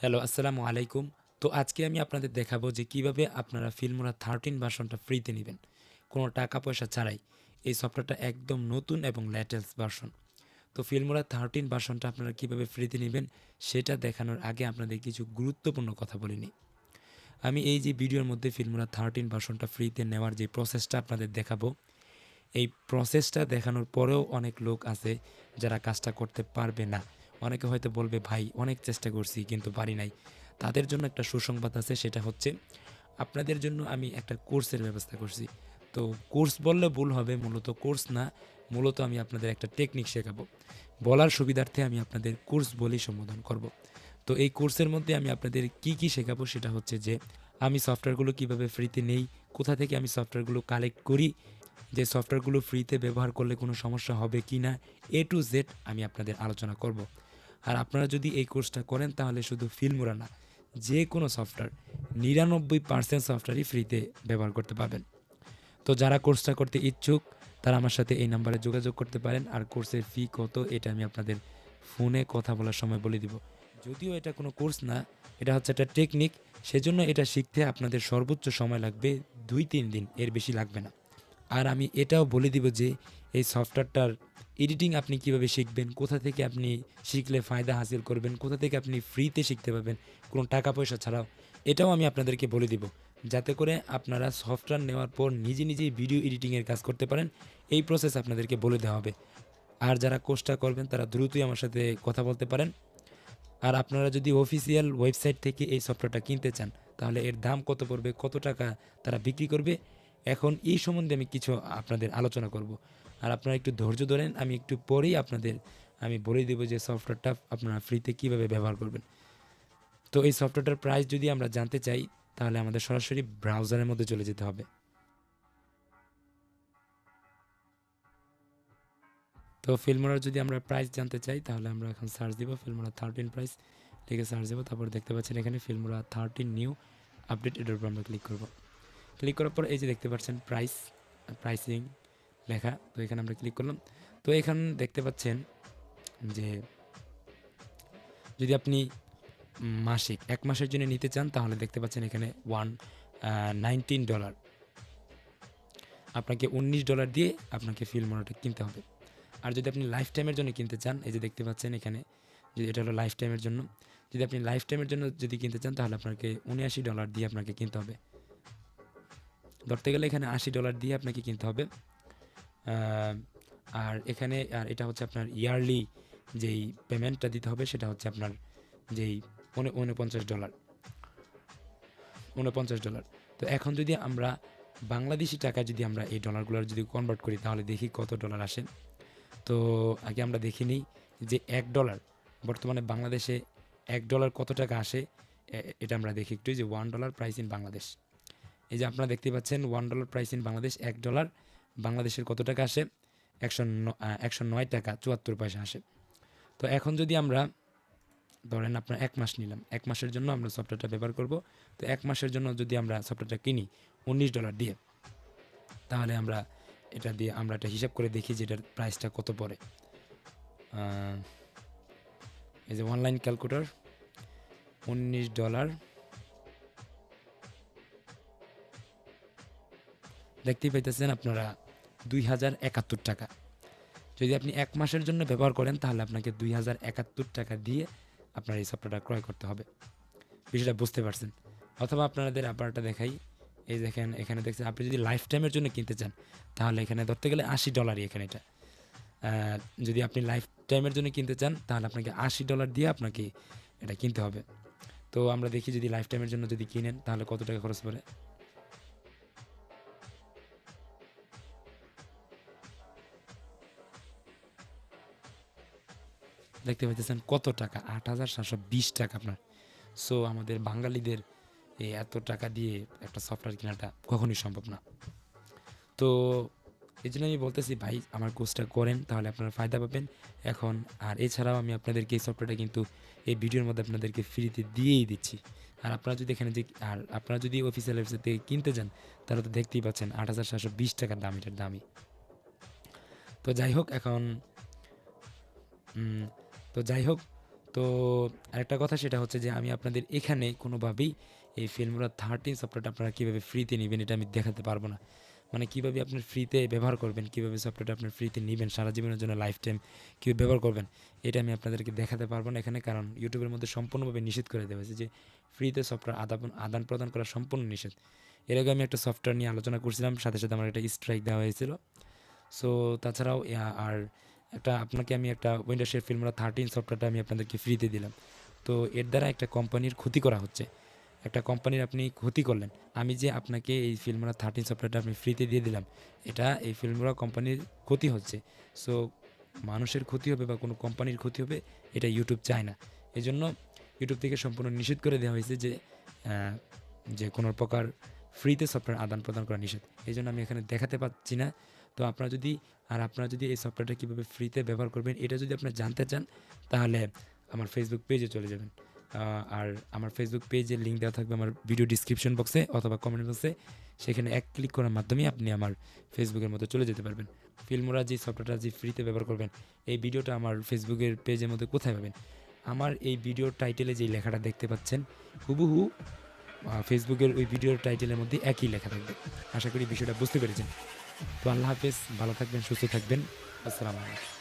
Hello, আসসালামু আলাইকুম। তো আজকে আমি আপনাদের দেখাবো যে কিভাবে আপনারা ফিল্মোরা 13 ভার্সনটা ফ্রিতে নিবেন। কোনো টাকা পয়সা ছাড়াই। এই সফটওয়্যারটা একদম নতুন এবং লেটেস্ট ভার্সন। তো ফিল্মোরা 13 ভার্সনটা আপনারা কিভাবে ফ্রিতে নিবেন সেটা দেখানোর আগে আপনাদের কিছু গুরুত্বপূর্ণ কথা বলে নিই। আমি এই যে ভিডিওর মধ্যে ফিল্মোরা 13 ভার্সনটা ফ্রিতে নেওয়ার যে প্রসেসটা আপনাদের দেখাবো, এই প্রসেসটা দেখানোর পরেও অনেক লোক আছে যারা কাজটা করতে পারবে না। অনেকে হয়তো বলবে ভাই অনেক চেষ্টা করছি কিন্তু পারি নাই। তাদের জন্য একটা সুসংবাদ আছে, সেটা হচ্ছে আপনাদের জন্য আমি একটা কোর্সের ব্যবস্থা করছি। তো কোর্স বললে ভুল হবে, মূলত কোর্স না, মূলত আমি আপনাদের একটা টেকনিক শেখাবো। বলার সুবিধার্থে আমি আপনাদের কোর্স বলেই সম্বোধন করব। তো এই কোর্সের মধ্যে আমি আপনাদের কি কি শেখাবো সেটা হচ্ছে যে আমি সফটওয়্যারগুলো কিভাবে ফ্রিতে নেই, কোথা থেকে আমি সফটওয়্যারগুলো কালেক্ট করি, যে সফটওয়্যারগুলো ফ্রিতে ব্যবহার করলে কোনো সমস্যা হবে কি না, এ টু জেড আমি আপনাদের আলোচনা করব। আর আপনারা যদি এই কোর্সটা করেন তাহলে শুধু ফিল্মোরা না, যে কোনো সফটওয়্যার 99% সফটওয়্যারই ফ্রিতে ব্যবহার করতে পারবেন। তো যারা কোর্সটা করতে ইচ্ছুক তারা আমার সাথে এই নাম্বারে যোগাযোগ করতে পারেন। আর কোর্সের ফি কত এটা আমি আপনাদের ফোনে কথা বলার সময় বলে দিব। যদিও এটা কোনো কোর্স না, এটা হচ্ছে একটা টেকনিক, সেজন্য এটা শিখতে আপনাদের সর্বোচ্চ সময় লাগবে 2-3 দিন, এর বেশি লাগবে না। আর আমি এটাও বলে দিব যে এই সফটওয়্যারটার এডিটিং আপনি কিভাবে শিখবেন, কোথা থেকে আপনি শিখলে ফায়দা হাসিল করবেন, কোথা থেকে আপনি ফ্রিতে শিখতে পারবেন কোনো টাকা পয়সা ছাড়াও, এটাও আমি আপনাদেরকে বলে দিব, যাতে করে আপনারা সফটওয়্যার নেওয়ার পর নিজে নিজেই ভিডিও এডিটিংয়ের কাজ করতে পারেন। এই প্রসেস আপনাদেরকে বলে দেওয়া হবে। আর যারা কোর্সটা করবেন তারা দ্রুতই আমার সাথে কথা বলতে পারেন। আর আপনারা যদি অফিসিয়াল ওয়েবসাইট থেকে এই সফটওয়্যারটা কিনতে চান তাহলে এর দাম কত পড়বে, কত টাকা তারা বিক্রি করবে, এখন এই সম্বন্ধে আমি কিছু আপনাদের আলোচনা করব। আর আপনারা একটু ধৈর্য ধরেন, আমি একটু পরেই আপনাদের আমি বলে দেবো যে সফটওয়্যারটা আপনারা ফ্রিতে কীভাবে ব্যবহার করবেন। তো এই সফটওয়্যারটার প্রাইস যদি আমরা জানতে চাই তাহলে আমাদের সরাসরি ব্রাউজারের মধ্যে চলে যেতে হবে। তো ফিল্মোরার যদি আমরা প্রাইস জানতে চাই তাহলে আমরা এখন সার্চ দিব ফিল্মোরা 13 প্রাইস লিখে সার্চ দেবো। তারপর দেখতে পাচ্ছেন এখানে ফিল্মোরা 13 নিউ আপডেট, এটার উপর আমরা ক্লিক করব। ক্লিক করার পর এই যে দেখতে পাচ্ছেন প্রাইসিং লেখা, তো এখানে আমরা ক্লিক করলাম। তো এখানে দেখতে পাচ্ছেন যে যদি আপনি মাসিক 1 মাসের জন্য নিতে চান তাহলে দেখতে পাচ্ছেন এখানে $19, আপনাকে $19 দিয়ে আপনাকে ফিল্মোরাটা কিনতে হবে। আর যদি আপনি লাইফ টাইমের জন্য কিনতে চান, এই যে দেখতে পাচ্ছেন এখানে, যদি এটা হলো লাইফ টাইমের জন্য, যদি আপনি লাইফ টাইমের জন্য যদি কিনতে চান তাহলে আপনাকে $79 দিয়ে আপনাকে কিনতে হবে। ধরতে গেলে এখানে $80 দিয়ে আপনাকে কিনতে হবে। আর এখানে আর এটা হচ্ছে আপনার ইয়ারলি যেই পেমেন্টটা দিতে হবে সেটা হচ্ছে আপনার যেই $49, $49। তো এখন যদি আমরা বাংলাদেশি টাকা যদি আমরা এই ডলারগুলোর যদি কনভার্ট করি তাহলে দেখি কত ডলার আসে। তো আগে আমরা দেখে নিই যে $1 বর্তমানে বাংলাদেশে $1 কত টাকা আসে। এটা আমরা দেখি একটু, যে $1 প্রাইস ইন বাংলাদেশ। এই যে আপনারা দেখতে পাচ্ছেন $1 প্রাইস ইন বাংলাদেশ, $1 বাংলাদেশের কত টাকা আসে, 109 টাকা 74 পয়সা আসে। তো এখন যদি আমরা ধরেন আপনার 1 মাস নিলাম, 1 মাসের জন্য আমরা সফটওয়্যারটা ব্যবহার করব। তো 1 মাসের জন্য যদি আমরা সফটওয়্যারটা কিনি $19 দিয়ে, তাহলে আমরা এটা দিয়ে আমরা একটা হিসাব করে দেখি যে এটার প্রাইসটা কত পড়ে। এই যে অনলাইন ক্যালকুলেটর, $19 দেখতেই পাইতেছেন আপনারা 2071 টাকা। যদি আপনি 1 মাসের জন্য ব্যবহার করেন তাহলে আপনাকে 2071 টাকা দিয়ে আপনার এই সফটওয়্যারটা ক্রয় করতে হবে। বিষয়টা বুঝতে পারছেন? অথবা আপনাদের আবারটা দেখাই, এই দেখেন এখানে দেখছেন আপনি যদি লাইফ টাইমের জন্য কিনতে চান তাহলে এখানে ধরতে গেলে $80 এখানে এটা। যদি আপনি লাইফ টাইমের জন্য কিনতে চান তাহলে আপনাকে $80 দিয়ে আপনাকে এটা কিনতে হবে। তো আমরা দেখি যদি লাইফ টাইমের জন্য যদি কিনেন তাহলে কত টাকা খরচ পড়ে। দেখতে পাইতেছেন কত টাকা, 8,720 টাকা আপনার। সো আমাদের বাঙালিদের এই এত টাকা দিয়ে একটা সফটওয়্যার কেনাটা কখনোই সম্ভব না। তো এই জন্য আমি বলতেছি ভাই আমার কোর্সটা করেন তাহলে আপনারা ফায়দা পাবেন এখন। আর এছাড়াও আমি আপনাদেরকে এই সফটওয়্যারটা কিন্তু এই ভিডিওর মধ্যে আপনাদেরকে ফ্রিতে দিয়েই দিচ্ছি। আর আপনারা যদি এখানে যে আর আপনারা যদি অফিসিয়াল ওয়েবসাইট থেকে কিনতে যান তাহলে তো দেখতেই পাচ্ছেন 8,720 টাকার দাম, এটার দামই। তো যাই হোক এখন তো যাই হোক তো আরেকটা কথা সেটা হচ্ছে যে আমি আপনাদের এখানে কোনোভাবেই এই ফিল্মোরা 13 সফটওয়্যারটা আপনারা কীভাবে ফ্রিতে নেবেন এটা আমি দেখাতে পারবো না। মানে কীভাবে আপনার ফ্রিতে ব্যবহার করবেন, কীভাবে সফটওয়্যারটা আপনার ফ্রিতে নেবেন, সারা জীবনের জন্য লাইফ টাইম কীভাবে ব্যবহার করবেন, এটা আমি আপনাদেরকে দেখাতে পারবো না এখানে, কারণ ইউটিউবের মধ্যে সম্পূর্ণভাবে নিষেধ করে দেওয়া হয়েছে যে ফ্রিতে সফটওয়্যার আদান প্রদান করা সম্পূর্ণ নিষেধ। এর আগে আমি একটা সফটওয়্যার নিয়ে আলোচনা করছিলাম, সাথে সাথে আমার একটা স্ট্রাইক দেওয়া হয়েছিল। সো তাছাড়াও আর একটা আপনাকে আমি একটা উইন্ডোজের ফিল্মোরা 13 সফটওয়্যারটা আমি আপনাদেরকে ফ্রিতে দিলাম। তো এর দ্বারা একটা কোম্পানির ক্ষতি করা হচ্ছে, একটা কোম্পানির আপনি ক্ষতি করলেন। আমি যে আপনাকে এই ফিল্মোরা 13 সফটওয়্যারটা আমি ফ্রিতে দিয়ে দিলাম, এটা এই ফিল্মোরা কোম্পানির ক্ষতি হচ্ছে। সো মানুষের ক্ষতি হবে বা কোনো কোম্পানির ক্ষতি হবে, এটা ইউটিউব চায় না। এজন্য ইউটিউব থেকে সম্পূর্ণ নিষেধ করে দেওয়া হয়েছে যে যে কোনো প্রকার ফ্রিতে সফটওয়্যার আদান প্রদান করা নিষেধ। এই জন্য আমি এখানে দেখাতে পাচ্ছি না। তো আপনারা যদি এই সফটওয়্যারটা কীভাবে ফ্রিতে ব্যবহার করবেন এটা যদি আপনারা জানতে চান, তাহলে আমার ফেসবুক পেজে চলে যাবেন। আর আমার ফেসবুক পেজের লিঙ্ক দেওয়া থাকবে আমার ভিডিও ডিসক্রিপশন বক্সে অথবা কমেন্ট বক্সে। সেখানে এক ক্লিক করার মাধ্যমে আপনি আমার ফেসবুকের মধ্যে চলে যেতে পারবেন। ফিল্মোরা যে সফটওয়্যারটা যে ফ্রিতে ব্যবহার করবেন, এই ভিডিওটা আমার ফেসবুকের পেজের মধ্যে কোথায় পাবেন? আমার এই ভিডিওর টাইটেলে যেই লেখাটা দেখতে পাচ্ছেন, হুবহু ফেসবুকের ওই ভিডিওর টাইটেলের মধ্যে একই লেখা থাকবে। আশা করি বিষয়টা বুঝতে পেরেছেন। তো আল্লাহ হাফেজ, ভালো থাকবেন, সুস্থ থাকবেন। আসসালামু আলাইকুম।